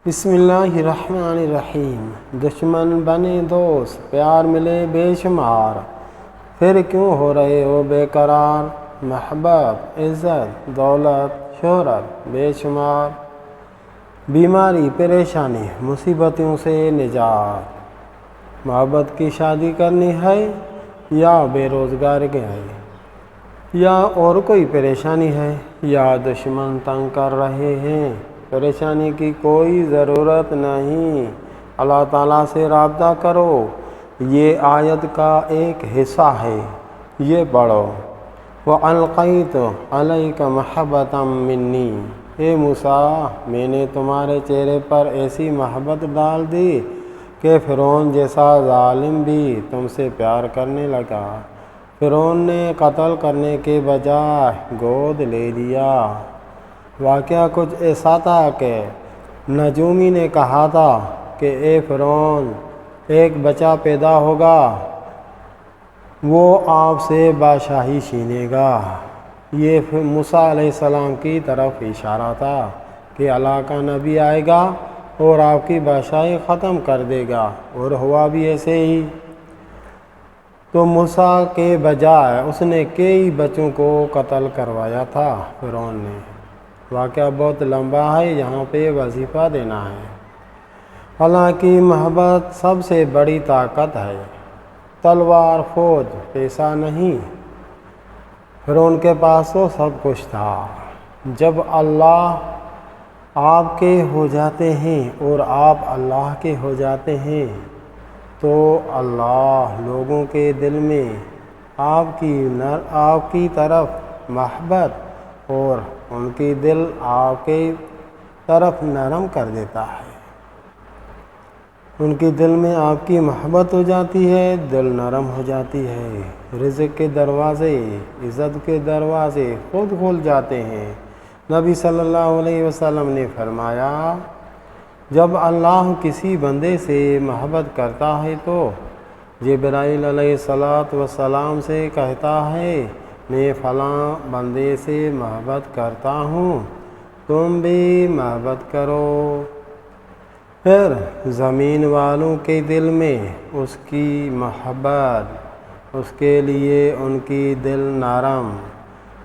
بسم اللہ الرحمن الرحیم۔ دشمن بنے دوست، پیار ملے بے شمار، پھر کیوں ہو رہے ہو بے قرار؟ محبت، عزت، دولت، شہرت بے شمار، بیماری، پریشانی، مصیبتوں سے نجات۔ محبت کی شادی کرنی ہے یا بے روزگار ہے، یا اور کوئی پریشانی ہے، یا دشمن تنگ کر رہے ہیں؟ پریشانی کی کوئی ضرورت نہیں، اللہ تعالیٰ سے رابطہ کرو۔ یہ آیت کا ایک حصہ ہے، یہ پڑھو۔ وَأَلْقَيْتُ عَلَيْكَ مَحَبَّةً مِّنِّي، اے موسیٰ، میں نے تمہارے چہرے پر ایسی محبت ڈال دی کہ فرعون جیسا ظالم بھی تم سے پیار کرنے لگا۔ فرعون نے قتل کرنے کے بجائے گود لے لیا۔ واقعہ کچھ ایسا تھا کہ نجومی نے کہا تھا کہ اے فرعون، ایک بچہ پیدا ہوگا، وہ آپ سے بادشاہی چھینے گا۔ یہ موسیٰ علیہ السلام کی طرف اشارہ تھا کہ اللہ کا نبی آئے گا اور آپ کی بادشاہی ختم کر دے گا، اور ہوا بھی ایسے ہی۔ تو موسیٰ کے بجائے اس نے کئی بچوں کو قتل کروایا تھا فرعون نے۔ واقعہ بہت لمبا ہے، یہاں پہ وظیفہ دینا ہے۔ اللہ کی محبت سب سے بڑی طاقت ہے، تلوار، فوج، پیسہ نہیں۔ فرعون کے پاس تو سب کچھ تھا۔ جب اللہ آپ کے ہو جاتے ہیں اور آپ اللہ کے ہو جاتے ہیں تو اللہ لوگوں کے دل میں آپ کی طرف محبت اور ان کی دل آپ کی طرف نرم کر دیتا ہے۔ ان کی دل میں آپ کی محبت ہو جاتی ہے، دل نرم ہو جاتی ہے، رزق کے دروازے، عزت کے دروازے خود کھل جاتے ہیں۔ نبی صلی اللہ علیہ وسلم نے فرمایا، جب اللہ کسی بندے سے محبت کرتا ہے تو جبرائیل علیہ السلام سے کہتا ہے، میں فلاں بندے سے محبت کرتا ہوں، تم بھی محبت کرو۔ پھر زمین والوں کے دل میں اس کی محبت، اس کے لیے ان کی دل نرم،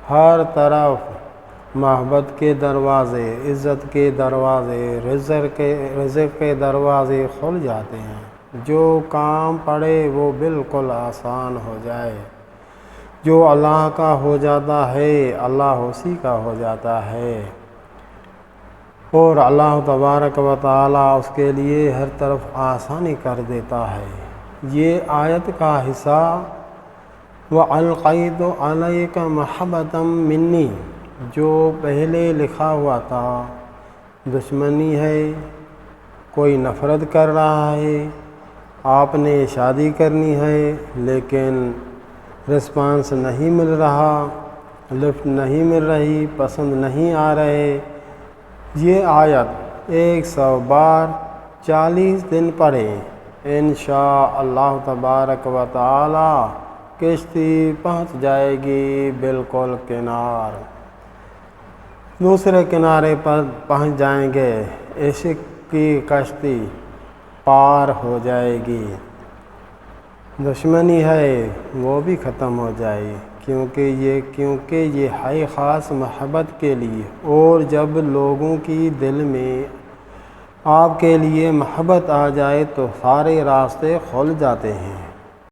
ہر طرف محبت کے دروازے، عزت کے دروازے، رزق کے دروازے کھل جاتے ہیں۔ جو کام پڑے وہ بالکل آسان ہو جائے۔ جو اللہ کا ہو جاتا ہے اللہ اسی کا ہو جاتا ہے، اور اللہ تبارک و تعالیٰ اس کے لیے ہر طرف آسانی کر دیتا ہے۔ یہ آیت کا حصہ وَأَلْقَيْتُ عَلَيْكَ مَحَبَّةً مِّنِّي جو پہلے لکھا ہوا تھا، دشمنی ہے، کوئی نفرت کر رہا ہے، آپ نے شادی کرنی ہے لیکن رسپانس نہیں مل رہا، لفٹ نہیں مل رہی، پسند نہیں آ رہے۔ یہ آیت 100 بار 40 دن پڑھیں، انشاءاللہ تبارک و تعالی کشتی پہنچ جائے گی بالکل کنار، دوسرے کنارے پر پہنچ جائیں گے، عشق کی کشتی پار ہو جائے گی، دشمنی ہے وہ بھی ختم ہو جائے، کیونکہ یہ ہے خاص محبت کے لیے۔ اور جب لوگوں کی دل میں آپ کے لیے محبت آ جائے تو سارے راستے کھل جاتے ہیں۔